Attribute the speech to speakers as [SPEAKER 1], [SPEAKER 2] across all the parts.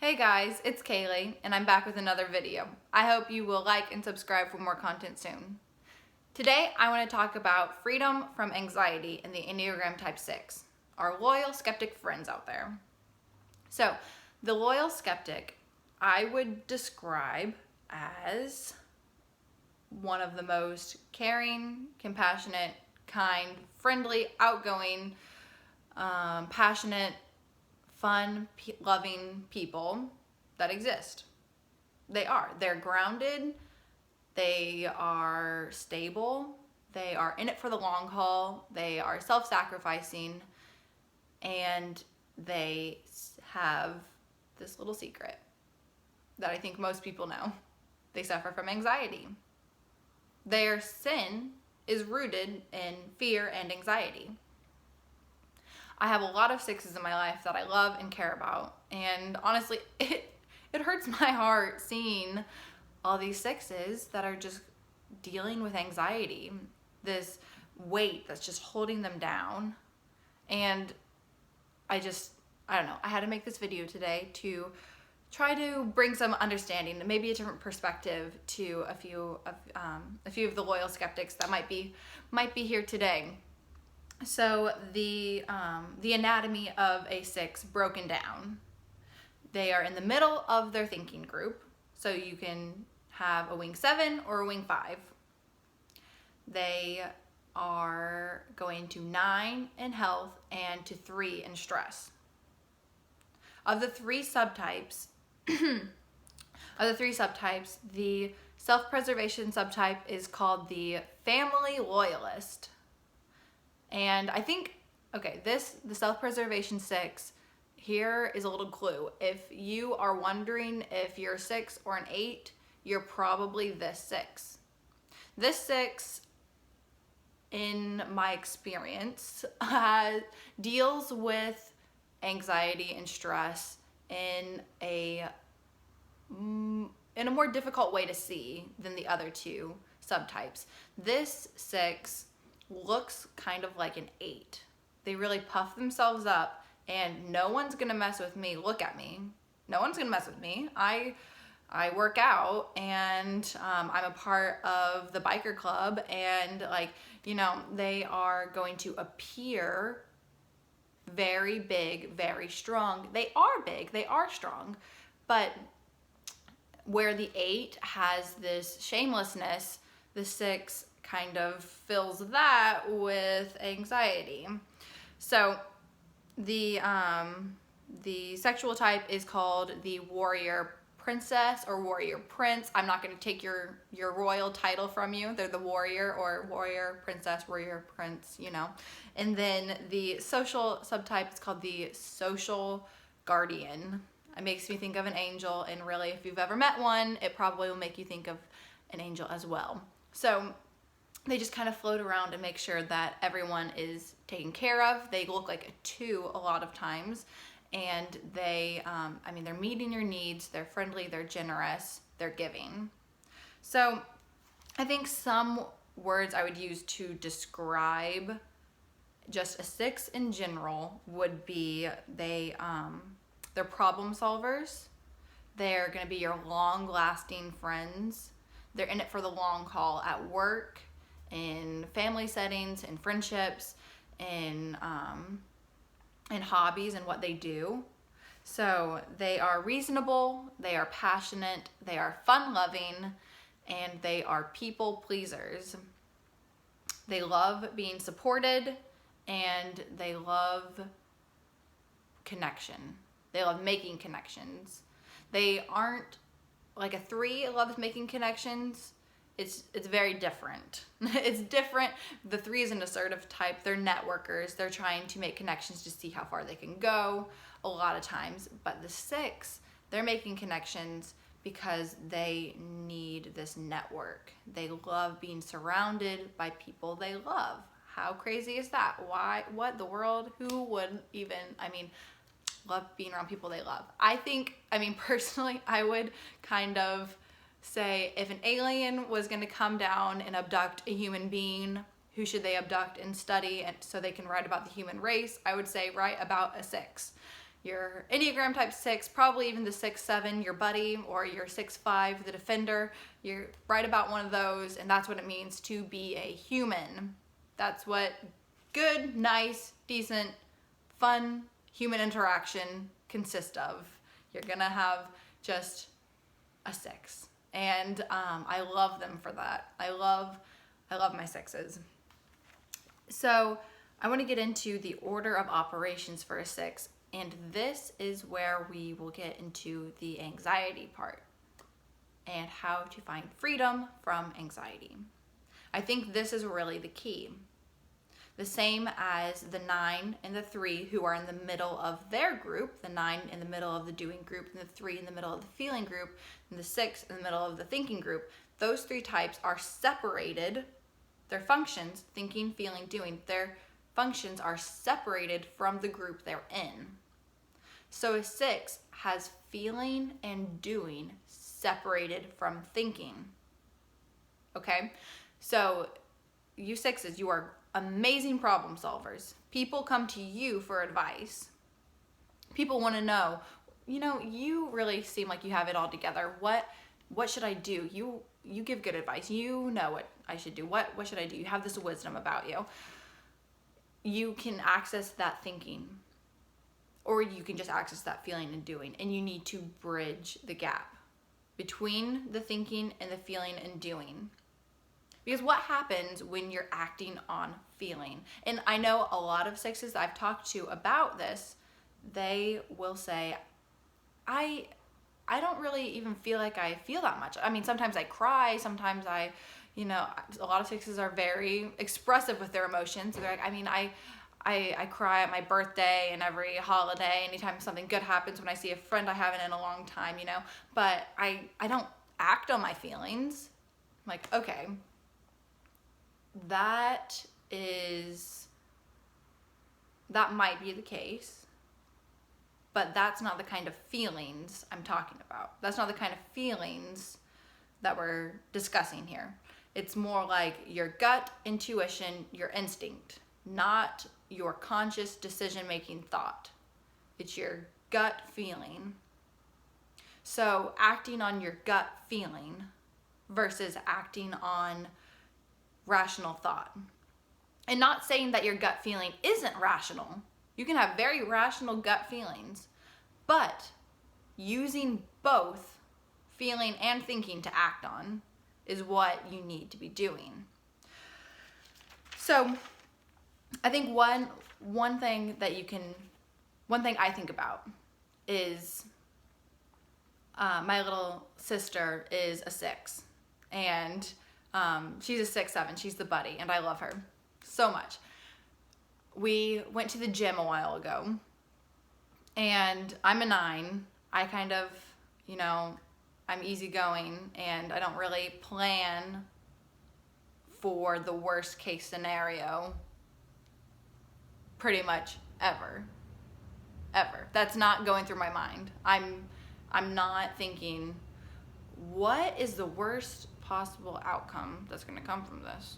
[SPEAKER 1] Hey guys, it's Kaylee, and I'm back with another video. I hope you will like and subscribe for more content soon. Today, I want to talk about freedom from anxiety in the Enneagram Type 6, our loyal skeptic friends out there. So, the loyal skeptic, I would describe as one of the most caring, compassionate, kind, friendly, outgoing, passionate, fun, loving people that exist. They're grounded, they are stable, they are in it for the long haul, they are self-sacrificing, and they have this little secret that I think most people know. They suffer from anxiety. Their sin is rooted in fear and anxiety. I have a lot of sixes in my life that I love and care about, and honestly, it hurts my heart seeing all these sixes that are just dealing with anxiety, this weight that's just holding them down. And I don't know, I had to make this video today to try to bring some understanding, maybe a different perspective to a few of the loyal skeptics that might be here today. So the anatomy of a 6 broken down. They are in the middle of their thinking group. So you can have a wing 7 or a wing 5. They are going to 9 in health and to 3 in stress. Of the three subtypes, the self-preservation subtype is called the family loyalist. And I think, the self-preservation 6, here is a little clue. If you are wondering if you're a 6 or an 8, you're probably this 6. This 6, in my experience, deals with anxiety and stress in a more difficult way to see than the other two subtypes. This 6 looks kind of like an 8. They really puff themselves up and no one's gonna mess with me. Look at me. No one's gonna mess with me. I work out and I'm a part of the biker club, and they are going to appear very big, very strong. They are big, they are strong, but where the 8 has this shamelessness, the 6 kind of fills that with anxiety. So the sexual type is called the warrior princess or warrior prince. I'm not going to take your royal title from you. They're the warrior or warrior princess, warrior prince, And then the social subtype is called the social guardian. It makes me think of an angel, and really, if you've ever met one, it probably will make you think of an angel as well. So they just kind of float around and make sure that everyone is taken care of. They look like a 2 a lot of times, and they're meeting your needs, they're friendly, they're generous, they're giving. So I think some words I would use to describe just a 6 in general would be they're problem solvers. They're going to be your long-lasting friends. They're in it for the long haul at work, in family settings, in friendships, in hobbies and what they do. So they are reasonable, they are passionate, they are fun-loving, and they are people pleasers. They love being supported, and they love connection. They love making connections. They aren't like a 3 loves making connections. It's very different. It's different. The 3 is an assertive type. They're networkers. They're trying to make connections to see how far they can go a lot of times. But the 6, they're making connections because they need this network. They love being surrounded by people they love. How crazy is that? Why? What the world? Who would even, love being around people they love? Personally, I would kind of say, if an alien was going to come down and abduct a human being, who should they abduct and study so they can write about the human race? I would say write about a 6. your Enneagram type 6, probably even the 6-7, your buddy, or your 6-5, the defender. You're right about one of those, and that's what it means to be a human. That's what good, nice, decent, fun human interaction consists of. You're gonna have just a 6, and I love them for that. I love my 6s. So I want to get into the order of operations for a 6, and this is where we will get into the anxiety part and how to find freedom from anxiety. I think this is really the key. The same as the 9 and the 3, who are in the middle of their group, the 9 in the middle of the doing group, and the 3 in the middle of the feeling group, and the 6 in the middle of the thinking group. Those 3 types are separated. Their functions, thinking, feeling, doing, their functions are separated from the group they're in. So a 6 has feeling and doing separated from thinking. Okay? So you 6s, you are amazing problem solvers. People come to you for advice. People want to know, you really seem like you have it all together. What should I do? You give good advice. You know what I should do. What should I do? You have this wisdom about you. You can access that thinking, or you can just access that feeling and doing, and you need to bridge the gap between the thinking and the feeling and doing. Because what happens when you're acting on feeling? And I know a lot of 6s I've talked to about this, they will say, I don't really even feel like I feel that much. I mean, sometimes I cry, sometimes a lot of 6s are very expressive with their emotions. They're like, I cry at my birthday and every holiday, anytime something good happens, when I see a friend I haven't in a long time, but I don't act on my feelings. I'm like, okay, that might be the case, but that's not the kind of feelings I'm talking about. That's not the kind of feelings that we're discussing here. It's more like your gut intuition, your instinct, not your conscious decision-making thought. It's your gut feeling. So acting on your gut feeling versus acting on rational thought. And not saying that your gut feeling isn't rational. You can have very rational gut feelings, but using both feeling and thinking to act on is what you need to be doing. So I think one thing I think about is my little sister is a 6, and she's a 6-7. She's the buddy, and I love her so much. We went to the gym a while ago, and I'm a 9. I kind of, I'm easygoing, and I don't really plan for the worst case scenario pretty much ever. That's not going through my mind. I'm not thinking, what is the worst possible outcome that's going to come from this?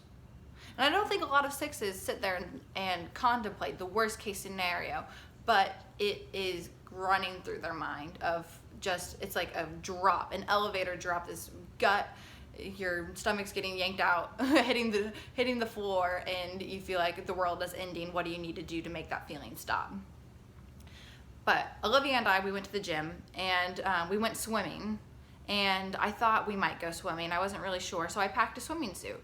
[SPEAKER 1] And I don't think a lot of 6s sit there and contemplate the worst case scenario, but it is running through their mind of just, it's like a drop, an elevator drop, this gut, your stomach's getting yanked out, hitting the floor, and you feel like the world is ending. What do you need to do to make that feeling stop? But Olivia and we went to the gym, and we went swimming, and I thought we might go swimming. I wasn't really sure, so I packed a swimming suit.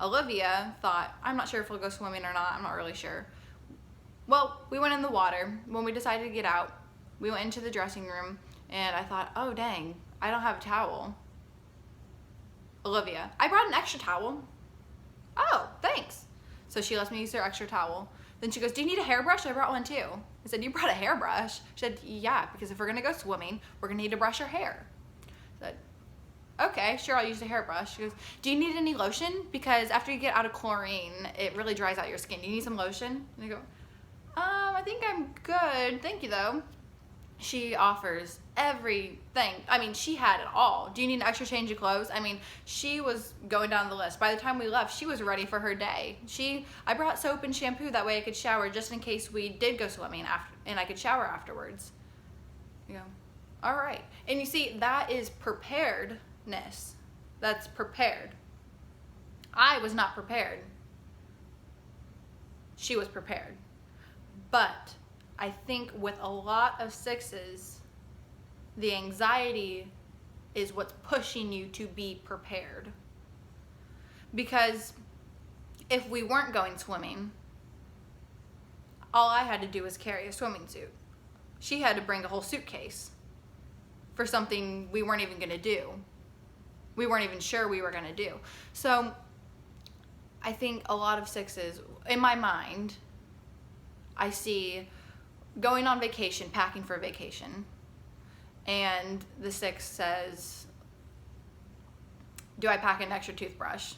[SPEAKER 1] Olivia thought, I'm not sure if we'll go swimming or not. I'm not really sure. Well, we went in the water. When we decided to get out, we went into the dressing room, and I thought, oh dang, I don't have a towel. Olivia, I brought an extra towel. Oh, thanks. So she lets me use her extra towel. Then she goes, do you need a hairbrush? I brought one too. I said, you brought a hairbrush? She said, yeah, because if we're gonna go swimming, we're gonna need to brush our hair. I said, okay, sure, I'll use the hairbrush. She goes, do you need any lotion? Because after you get out of chlorine, it really dries out your skin. Do you need some lotion? And I go, I think I'm good. Thank you though. She offers everything. I mean, she had it all. Do you need an extra change of clothes? I mean, she was going down the list. By the time we left, she was ready for her day. I brought soap and shampoo, that way I could shower just in case we did go swimming and I could shower afterwards. You know, all right. And you see, that is preparedness. That's prepared. I was not prepared. She was prepared. But I think with a lot of 6s, the anxiety is what's pushing you to be prepared. Because if we weren't going swimming, all I had to do was carry a swimming suit. She had to bring a whole suitcase for something we weren't even going to do. We weren't even sure we were going to do. So I think a lot of 6s, in my mind, I see going on vacation, packing for a vacation, and the 6 says, do I pack an extra toothbrush?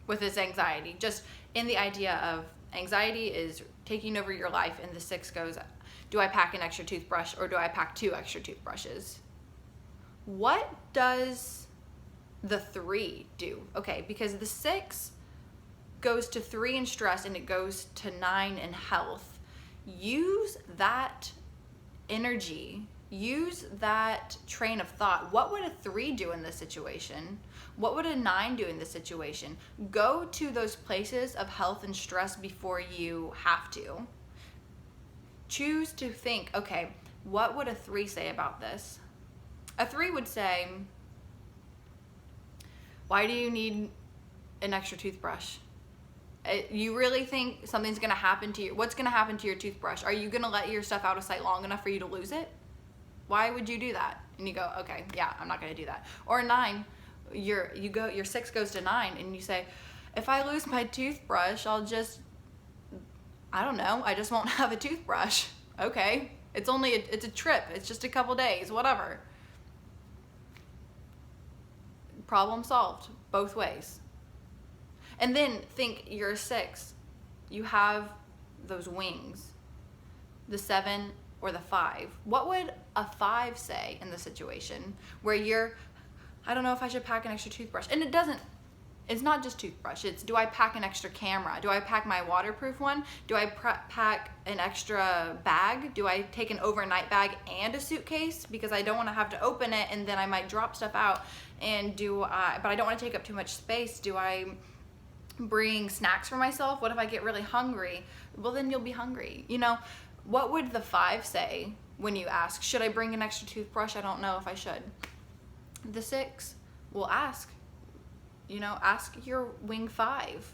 [SPEAKER 1] With this anxiety, just in the idea of anxiety is taking over your life, and the 6 goes, do I pack an extra toothbrush or do I pack 2 extra toothbrushes? What does the 3 do? Okay, because the 6 goes to 3 in stress and it goes to 9 in health. Use that energy, use that train of thought. What would a 3 do in this situation? What would a 9 do in this situation? Go to those places of health and stress before you have to. Choose to think, okay, what would a 3 say about this? A 3 would say, why do you need an extra toothbrush? You really think something's going to happen to you? What's going to happen to your toothbrush? Are you going to let your stuff out of sight long enough for you to lose it? Why would you do that? And you go, okay, yeah, I'm not going to do that. Or a 9, your 6 goes to 9 and you say, if I lose my toothbrush, I just won't have a toothbrush. Okay, it's a trip. It's just a couple days, whatever. Problem solved both ways. And then think, you're a 6. You have those wings, the 7 or the 5. What would a 5 say in the situation where I don't know if I should pack an extra toothbrush? And it's not just toothbrush. It's, do I pack an extra camera? Do I pack my waterproof one? Do I pack an extra bag? Do I take an overnight bag and a suitcase? Because I don't want to have to open it and then I might drop stuff out. But I don't want to take up too much space. Do I bring snacks for myself? What if I get really hungry? Well, then you'll be hungry. What would the 5 say when you ask, should I bring an extra toothbrush? I don't know if I should. The 6 will ask your wing 5.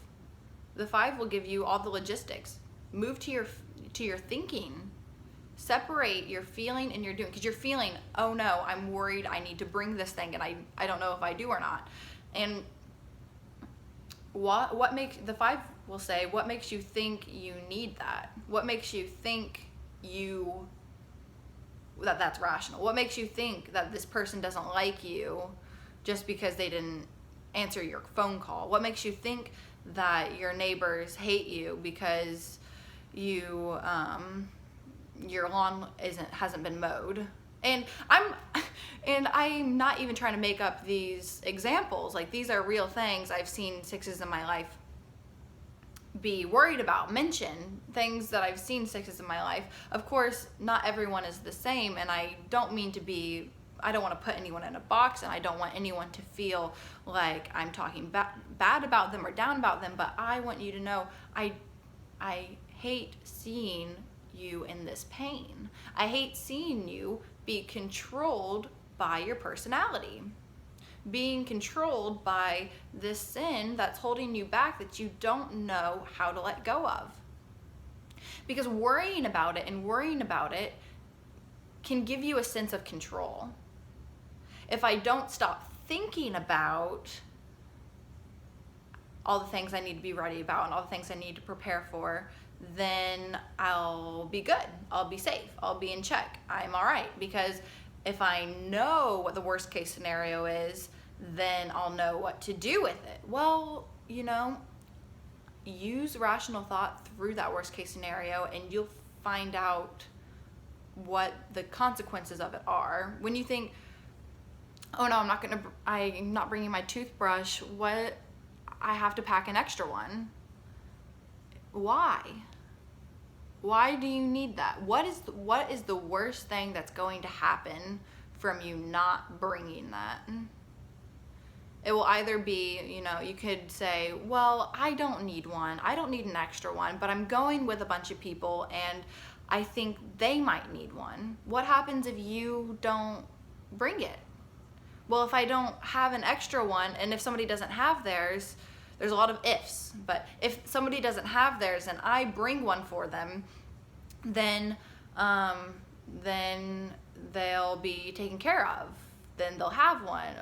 [SPEAKER 1] The 5 will give you all the logistics. Move to your thinking. Separate your feeling and your doing, because you're feeling, oh no, I'm worried, I need to bring this thing and I don't know if I do or not. And what makes the 5 will say, what makes you think you need that? What makes you think that's rational? What makes you think that this person doesn't like you just because they didn't answer your phone call? What makes you think that your neighbors hate you because your lawn hasn't been mowed? And I'm not even trying to make up these examples. Like, these are real things I've seen 6s in my life be worried about, mention things that I've seen 6s in my life. Of course, not everyone is the same, and I don't want to put anyone in a box, and I don't want anyone to feel like I'm talking bad about them or down about them, but I want you to know I hate seeing you in this pain. I hate seeing you be controlled by your personality, being controlled by this sin that's holding you back, that you don't know how to let go of. Because worrying about it can give you a sense of control. If I don't stop thinking about all the things I need to be ready about and all the things I need to prepare for, then I'll be good. I'll be safe. I'll be in check. I'm all right. Because if I know what the worst case scenario is, then I'll know what to do with it. Well, use rational thought through that worst case scenario and you'll find out what the consequences of it are. When you think, oh no, I'm not bringing my toothbrush, what, I have to pack an extra one. Why? Why do you need that? What is the worst thing that's going to happen from you not bringing that? It will either be, you could say, well, I don't need one. I don't need an extra one, but I'm going with a bunch of people and I think they might need one. What happens if you don't bring it? Well, if I don't have an extra one and if somebody doesn't have theirs, there's a lot of ifs, but if somebody doesn't have theirs and I bring one for them, then they'll be taken care of. Then they'll have one.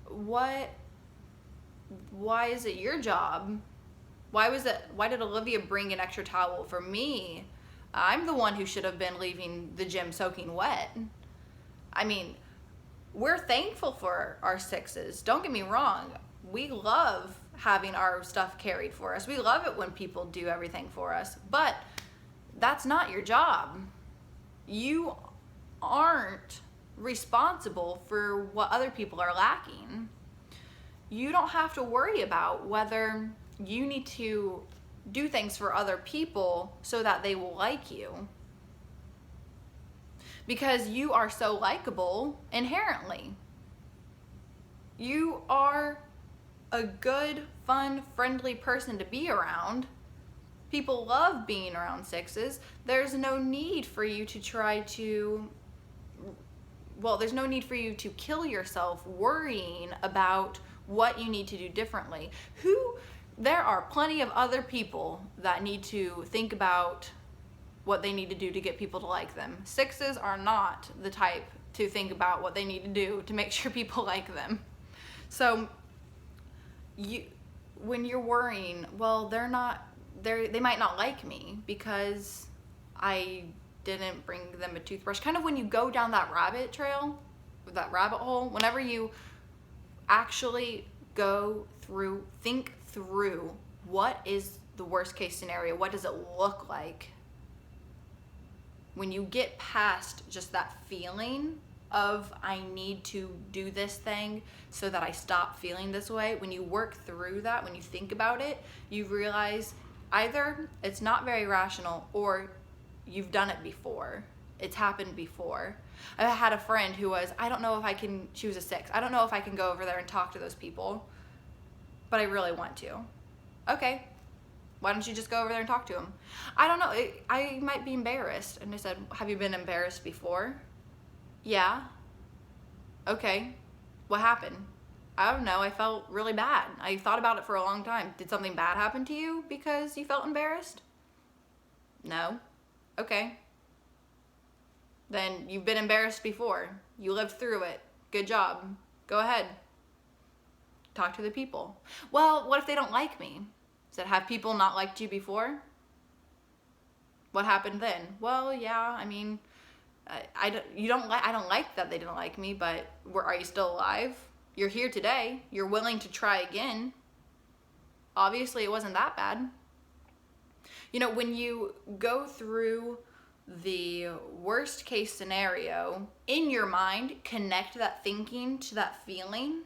[SPEAKER 1] Why is it your job? Why did Olivia bring an extra towel for me? I'm the one who should have been leaving the gym soaking wet. I mean, we're thankful for our 6s. Don't get me wrong. We love having our stuff carried for us. We love it when people do everything for us, but that's not your job. You aren't responsible for what other people are lacking. You don't have to worry about whether you need to do things for other people so that they will like you, because you are so likable inherently. You are a good, fun, friendly person to be around. People love being around 6s. There's no need for you to there's no need for you to kill yourself worrying about what you need to do differently. There are plenty of other people that need to think about what they need to do to get people to like them. 6s are not the type to think about what they need to do to make sure people like them. So when you're worrying, well, they might not like me because I didn't bring them a toothbrush. Kind of when you go down that rabbit trail, that rabbit hole, whenever you actually think through what is the worst case scenario, what does it look like? When you get past just that feeling of I need to do this thing so that I stop feeling this way, when you work through that, when you think about it, you realize either it's not very rational or you've done it before. It's happened before. I had a friend who was, she was a 6. I don't know if I can go over there and talk to those people, but I really want to. Okay, why don't you just go over there and talk to them? I don't know, I might be embarrassed. And I said, have you been embarrassed before? Yeah. Okay, what happened? I don't know, I felt really bad. I thought about it for a long time. Did something bad happen to you because you felt embarrassed? No. Okay. Then you've been embarrassed before. You lived through it. Good job. Go ahead. Talk to the people. Well, what if they don't like me? Have people not liked you before? What happened then? Well, yeah, I mean, I don't like that they didn't like me, but are you still alive? You're here today. You're willing to try again. Obviously, it wasn't that bad. When you go through the worst case scenario in your mind, connect that thinking to that feeling,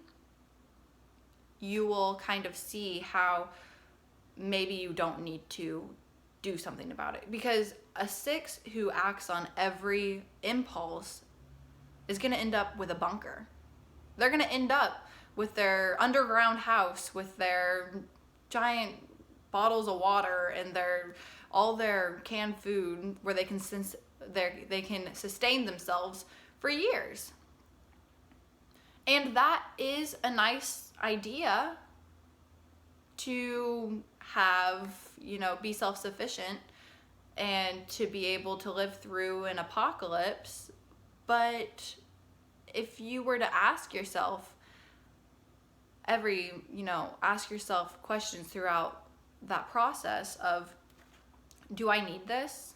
[SPEAKER 1] you will kind of see how maybe you don't need to do something about it. Because a 6 who acts on every impulse is going to end up with a bunker. They're going to end up with their underground house with their giant bottles of water and all their canned food where they can sustain themselves for years. And that is a nice idea to have, be self-sufficient and to be able to live through an apocalypse. But if you were to ask yourself ask yourself questions throughout that process of, do I need this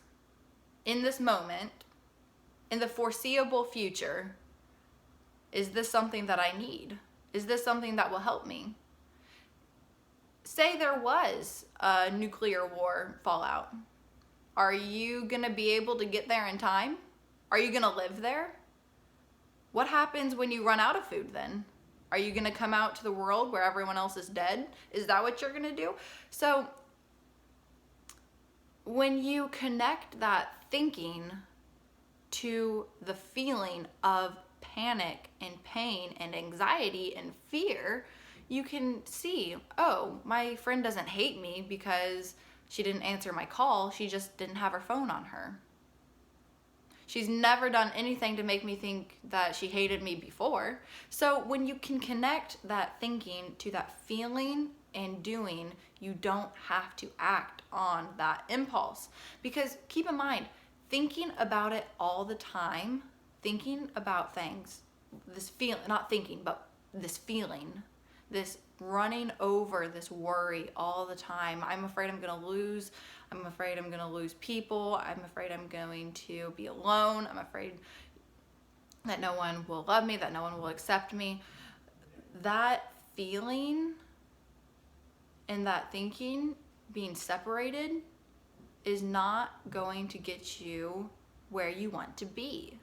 [SPEAKER 1] in this moment, in the foreseeable future? Is this something that I need? Is this something that will help me? Say there was a nuclear war fallout. Are you going to be able to get there in time? Are you gonna live there? What happens when you run out of food then? Are you gonna come out to the world where everyone else is dead? Is that what you're gonna do? So when you connect that thinking to the feeling of panic and pain and anxiety and fear, you can see, oh, my friend doesn't hate me because she didn't answer my call. She just didn't have her phone on her. She's never done anything to make me think that she hated me before. So when you can connect that thinking to that feeling and doing, you don't have to act on that impulse. Because keep in mind, thinking about it all the time, thinking about things, this feeling, not thinking, but this feeling, this running over this worry all the time. I'm afraid I'm gonna lose. I'm afraid I'm gonna lose people. I'm afraid I'm going to be alone. I'm afraid that no one will love me, that no one will accept me. That feeling and that thinking being separated is not going to get you where you want to be.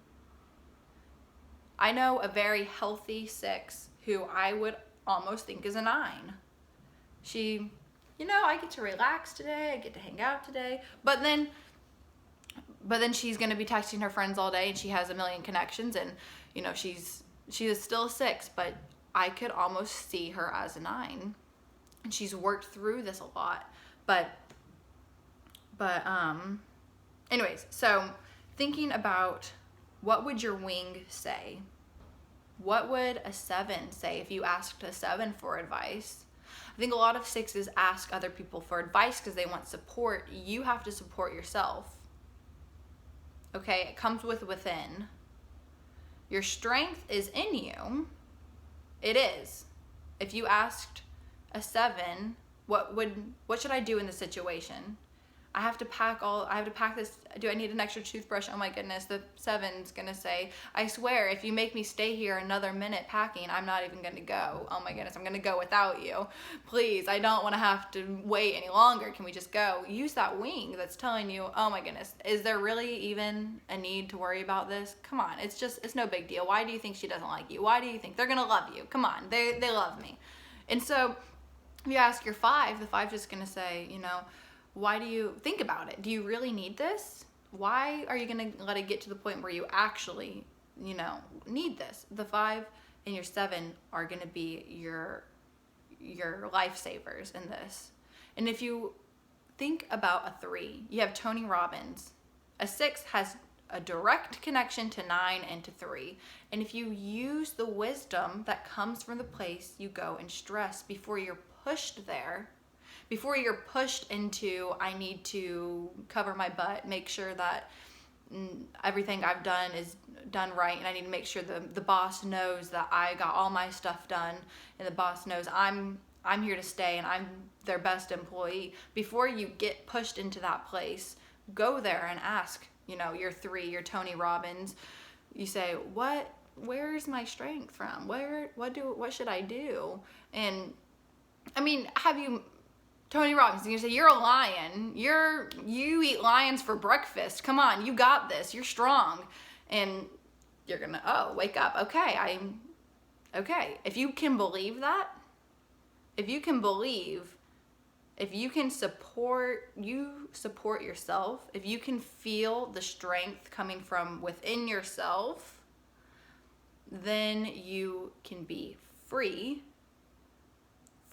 [SPEAKER 1] I know a very healthy 6 who I would almost think is a 9. She, I get to relax today, I get to hang out today, but then she's gonna be texting her friends all day and she has a million connections and she is still a 6, but I could almost see her as a 9. And she's worked through this a lot. But anyways, so thinking about what would your wing say? What would a 7 say if you asked a 7 for advice? I think a lot of 6s ask other people for advice because they want support. You have to support yourself. Okay, it comes within. Your strength is in you. It is. If you asked a 7, what should I do in this situation? I have to pack this. Do I need an extra toothbrush? Oh my goodness, the 7's gonna say, I swear, if you make me stay here another minute packing, I'm not even gonna go. Oh my goodness, I'm gonna go without you. Please, I don't wanna have to wait any longer. Can we just go? Use that wing that's telling you, oh my goodness, is there really even a need to worry about this? Come on, it's no big deal. Why do you think she doesn't like you? Why do you think they're gonna love you? Come on, they love me. And so if you ask your 5, the 5's just gonna say, why do you think about it? Do you really need this? Why are you gonna let it get to the point where you actually, need this? The 5 and your 7 are gonna be your lifesavers in this. And if you think about a 3, you have Tony Robbins. A 6 has a direct connection to 9 and to 3. And if you use the wisdom that comes from the place you go and stress before you're pushed there, before you're pushed into, I need to cover my butt, make sure that everything I've done is done right, and I need to make sure the boss knows that I got all my stuff done, and the boss knows I'm here to stay and I'm their best employee. Before you get pushed into that place, go there and ask, your 3, your Tony Robbins. You say, where's my strength from? What should I do? And I mean, Tony Robbins, you're gonna say, you're a lion. You eat lions for breakfast. Come on, you got this. You're strong. And you're gonna, wake up. Okay. If you can believe that, if you can support yourself, if you can feel the strength coming from within yourself, then you can be free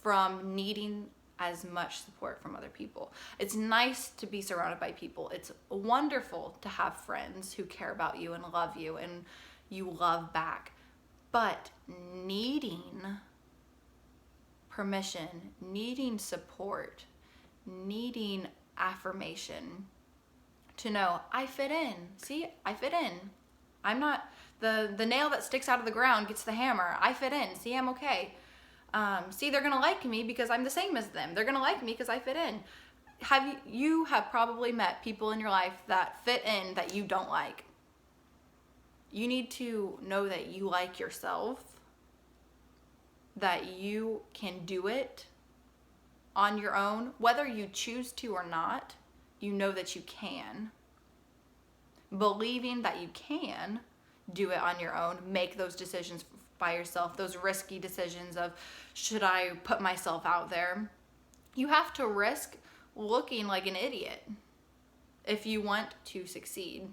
[SPEAKER 1] from needing as much support from other people. It's nice to be surrounded by people. It's wonderful to have friends who care about you and love you and you love back. But needing permission, needing support, needing affirmation to know I fit in. See, I fit in. I'm not the nail that sticks out of the ground gets the hammer. I fit in. See, I'm okay. See, they're gonna like me because I'm the same as them. They're gonna like me because I fit in. You have probably met people in your life that fit in that you don't like. You need to know that you like yourself, that you can do it on your own, whether you choose to or not. You know that you can. believing that you can do it on your own, make those decisions by yourself, those risky decisions of, should I put myself out there? You have to risk looking like an idiot if you want to succeed.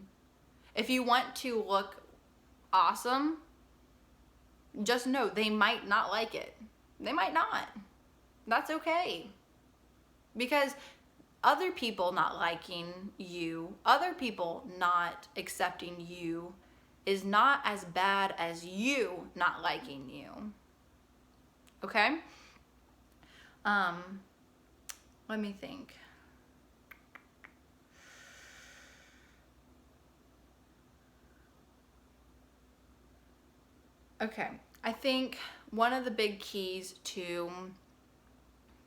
[SPEAKER 1] If you want to look awesome, just know they might not like it. They might not. That's okay. Because other people not liking you, other people not accepting you, is not as bad as you not liking you. Okay? Let me think. Okay, I think one of the big keys to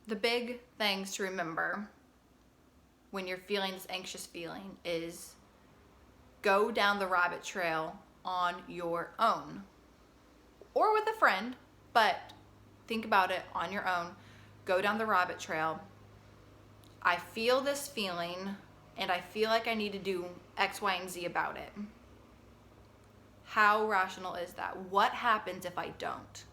[SPEAKER 1] the big things to remember when you're feeling this anxious feeling is go down the rabbit trail on your own or with a friend, but think about it on your own. Go down the rabbit trail. I feel this feeling and I feel like I need to do X, Y, and Z about it. How rational is that? What happens if I don't?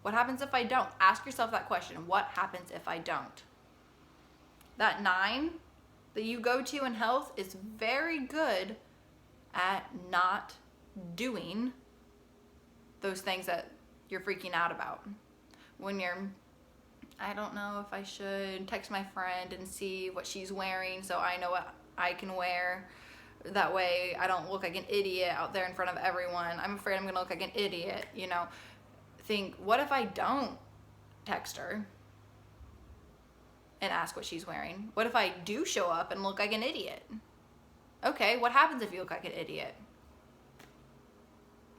[SPEAKER 1] What happens if I don't? Ask yourself that question. What happens if I don't? That 9 that you go to in health is very good at not doing those things that you're freaking out about. When you're, I don't know if I should text my friend and see what she's wearing so I know what I can wear. That way I don't look like an idiot out there in front of everyone. I'm afraid I'm gonna look like an idiot, you know. Think, what if I don't text her and ask what she's wearing? What if I do show up and look like an idiot? Okay, what happens if you look like an idiot?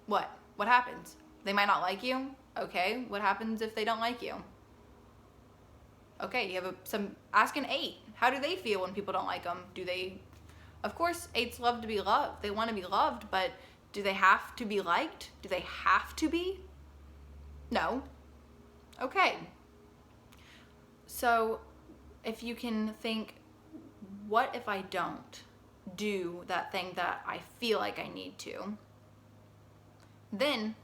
[SPEAKER 1] What? What happens? They might not like you? Okay, what happens if they don't like you? Okay, you have ask an 8. How do they feel when people don't like them? Of course, 8s love to be loved. They want to be loved, but do they have to be liked? Do they have to be? No. Okay. So if you can think, what if I don't do that thing that I feel like I need to? Then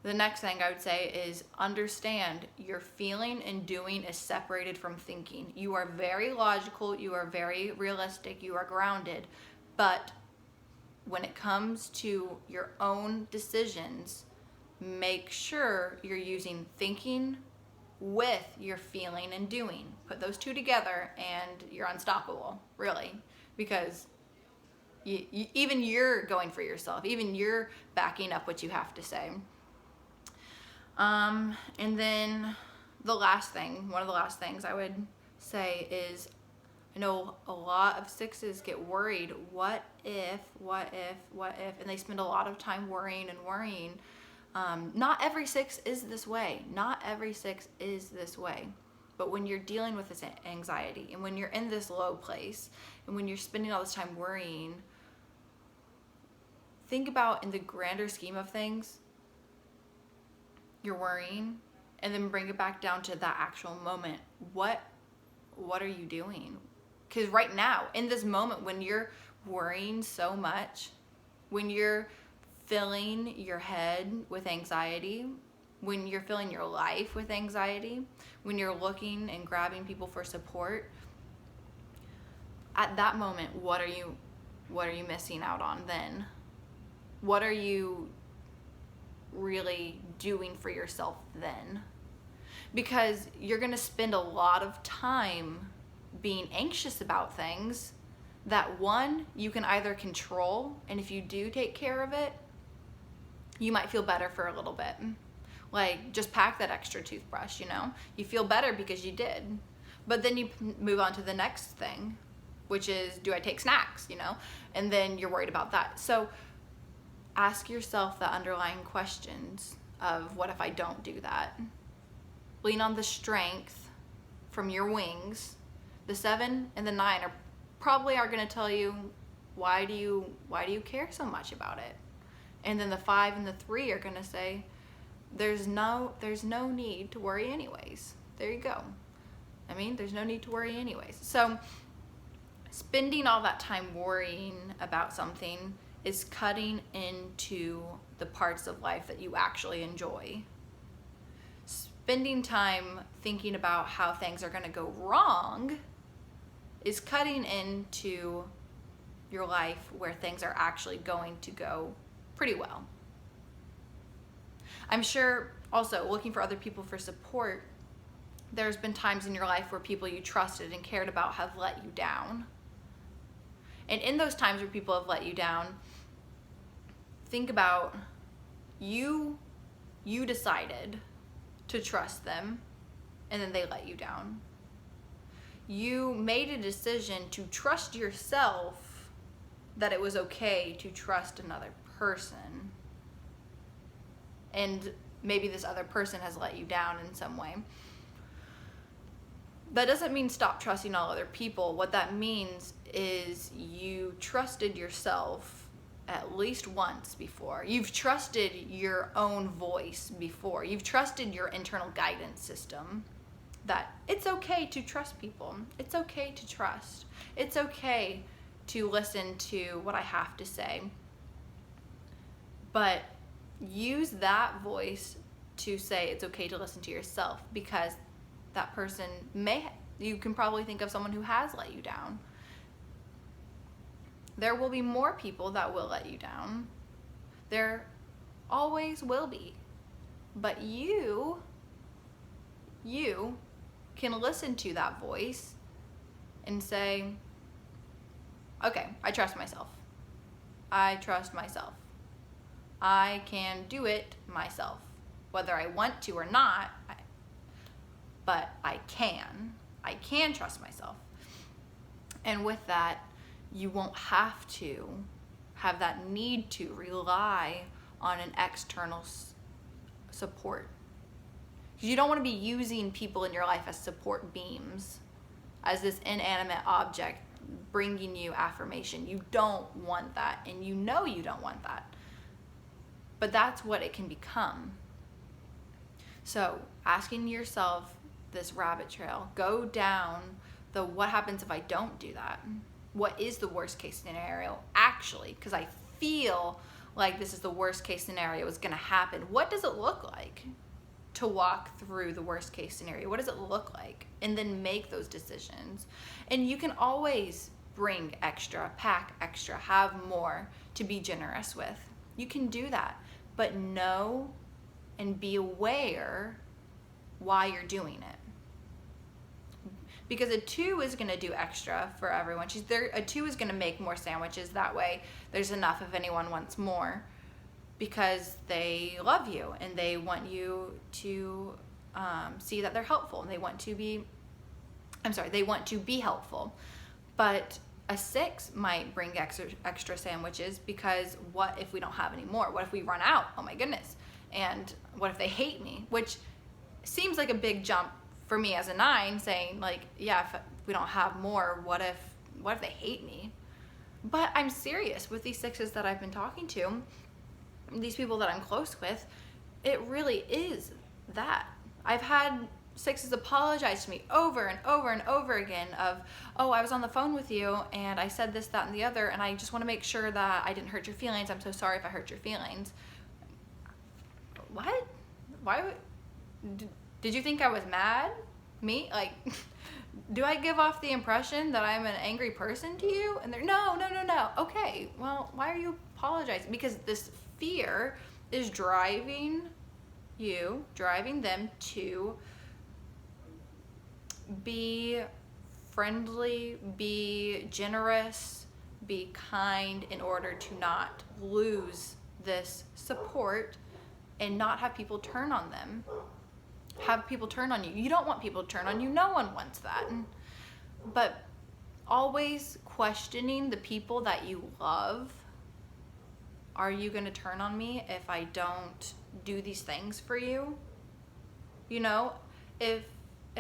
[SPEAKER 1] the next thing I would say is understand your feeling and doing is separated from thinking. You are very logical, you are very realistic, you are grounded, but when it comes to your own decisions, make sure you're using thinking with your feeling and doing. Put those two together and you're unstoppable, really, because even you're going for yourself, even you're backing up what you have to say. And then one of the last things I would say is, I know a lot of 6s get worried. What if, and they spend a lot of time worrying. Not every 6 is this way. Not every 6 is this way. But when you're dealing with this anxiety and when you're in this low place and when you're spending all this time worrying, think about in the grander scheme of things, you're worrying, and then bring it back down to that actual moment. What are you doing? Because right now, in this moment, when you're worrying so much, when you're filling your head with anxiety, when you're filling your life with anxiety, when you're looking and grabbing people for support, at that moment, what are you missing out on then? What are you really doing for yourself then? Because you're going to spend a lot of time being anxious about things that, one, you can either control, and if you do take care of it, you might feel better for a little bit. Like, just pack that extra toothbrush, you know? You feel better because you did. But then you move on to the next thing, which is, do I take snacks, you know? And then you're worried about that. So ask yourself the underlying questions of, what if I don't do that? Lean on the strength from your wings. The 7 and the 9 probably are going to tell you, why do you care so much about it? And then the 5 and the 3 are going to say, there's no need to worry anyways. There you go. I mean, there's no need to worry anyways. So spending all that time worrying about something is cutting into the parts of life that you actually enjoy. Spending time thinking about how things are going to go wrong is cutting into your life where things are actually going to go pretty well. I'm sure also looking for other people for support, there's been times in your life where people you trusted and cared about have let you down. And in those times where people have let you down, think about you decided to trust them and then they let you down. You made a decision to trust yourself that it was okay to trust another person. And maybe this other person has let you down in some way. That doesn't mean stop trusting all other people. What that means is you trusted yourself at least once before. You've trusted your own voice before. You've trusted your internal guidance system that it's okay to trust people. It's okay to trust. It's okay to listen to what I have to say. But use that voice to say it's okay to listen to yourself, because that person you can probably think of someone who has let you down. There will be more people that will let you down. There always will be. But you can listen to that voice and say, okay, I trust myself. I trust myself. I can do it myself. Whether I want to or not, but I can. I can trust myself. And with that, you won't have to have that need to rely on an external support. Because you don't want to be using people in your life as support beams, as this inanimate object bringing you affirmation. You don't want that, and you know you don't want that. But that's what it can become. So asking yourself this rabbit trail, go down the what happens if I don't do that? What is the worst case scenario actually? Because I feel like this is the worst case scenario is going to happen. What does it look like to walk through the worst case scenario? What does it look like? And then make those decisions. And you can always bring extra, pack extra, have more to be generous with. You can do that, but know and be aware why you're doing it. Because a 2 is going to do extra for everyone. A 2 is going to make more sandwiches. That way there's enough if anyone wants more, because they love you and they want you to see that they're helpful, and they want to be helpful. But a 6 might bring extra sandwiches, because what if we don't have any more? What if we run out? Oh my goodness. And what if they hate me? Which seems like a big jump for me as a 9, saying like, yeah, if we don't have more, what if they hate me? But I'm serious with these 6s that I've been talking to, these people that I'm close with, it really is that. I've had 6s apologize to me over and over and over again of, oh, I was on the phone with you and I said this, that, and the other, and I just want to make sure that I didn't hurt your feelings. I'm so sorry if I hurt your feelings. What? Why would... Did you think I was mad? Me? Like, do I give off the impression that I'm an angry person to you? And they're, no. Okay, well, why are you apologizing? Because this fear is driving them to be friendly, be generous, be kind, in order to not lose this support and not have people turn on them. Have people turn on you. You don't want people to turn on you. No one wants that. But always questioning the people that you love. Are you going to turn on me if I don't do these things for you? You know, if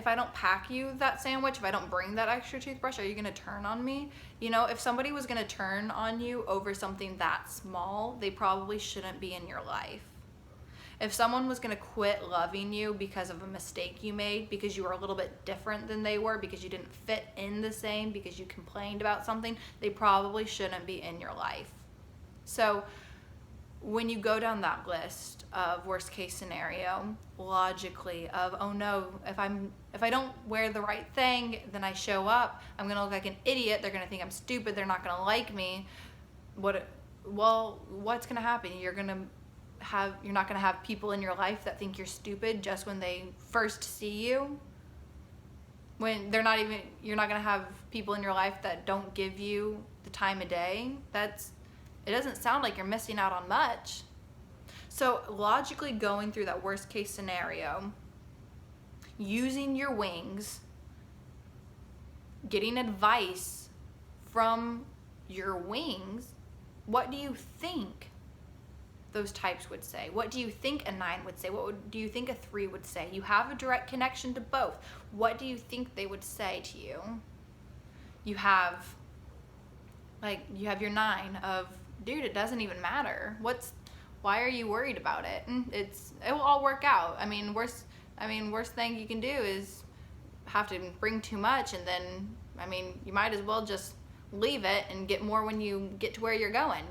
[SPEAKER 1] I don't pack you that sandwich, if I don't bring that extra toothbrush, are you going to turn on me? You know, if somebody was going to turn on you over something that small, they probably shouldn't be in your life. If someone was going to quit loving you because of a mistake you made, because you were a little bit different than they were, because you didn't fit in the same, because you complained about something, they probably shouldn't be in your life. So when you go down that list of worst case scenario, logically of, oh no, if I don't wear the right thing, then I show up, I'm gonna look like an idiot, they're gonna think I'm stupid, they're not gonna like me. What's gonna happen? You're not gonna have people in your life that think you're stupid just when they first see you. When you're not gonna have people in your life that don't give you the time of day. It doesn't sound like you're missing out on much. So logically going through that worst case scenario, using your wings, getting advice from your wings, what do you think those types would say? What do you think a 9 would say? Do you think a 3 would say? You have a direct connection to both. What do you think they would say to you? You have your 9 of, dude, it doesn't even matter. Why are you worried about it? It will all work out. Worst thing you can do is have to bring too much, and then, you might as well just leave it and get more when you get to where you're going,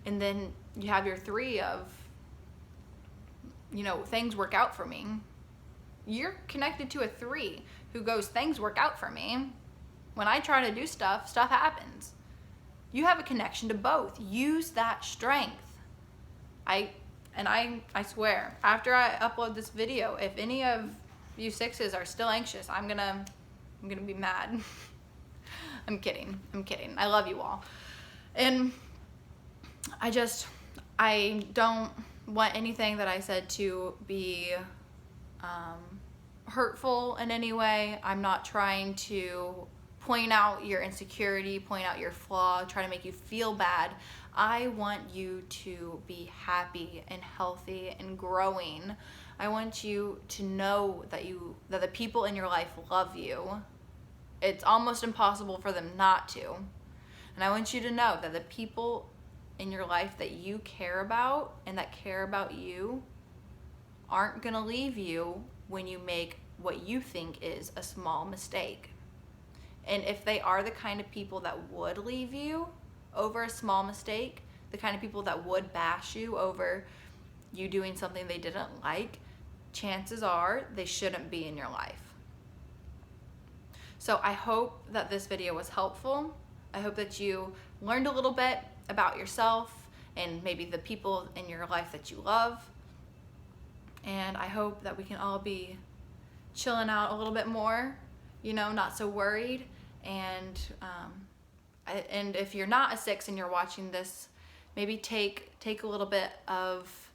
[SPEAKER 1] And then you have your 3 of, things work out for me. You're connected to a 3 who goes, things work out for me. When I try to do stuff happens. You have a connection to both. Use that strength. I swear, after I upload this video, if any of you 6s are still anxious, I'm gonna be mad. I'm kidding. I love you all. And I don't want anything that I said to be hurtful in any way. I'm not trying to point out your insecurity, point out your flaw, try to make you feel bad. I want you to be happy and healthy and growing. I want you to know that the people in your life love you. It's almost impossible for them not to. And I want you to know that the people in your life that you care about and that care about you aren't gonna leave you when you make what you think is a small mistake. And if they are the kind of people that would leave you over a small mistake, the kind of people that would bash you over you doing something they didn't like, chances are they shouldn't be in your life. So I hope that this video was helpful. I hope that you learned a little bit about yourself and maybe the people in your life that you love. And I hope that we can all be chilling out a little bit more, not so worried. And if you're not a 6 and you're watching this, maybe take a little bit of,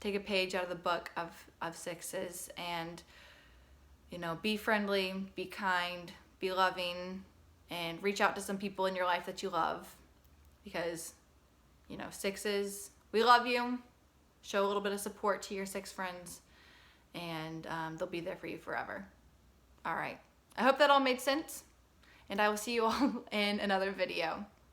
[SPEAKER 1] take a page out of the book of 6s and, be friendly, be kind, be loving, and reach out to some people in your life that you love, because, 6s, we love you. Show a little bit of support to your 6 friends, and they'll be there for you forever. All right. I hope that all made sense, and I will see you all in another video.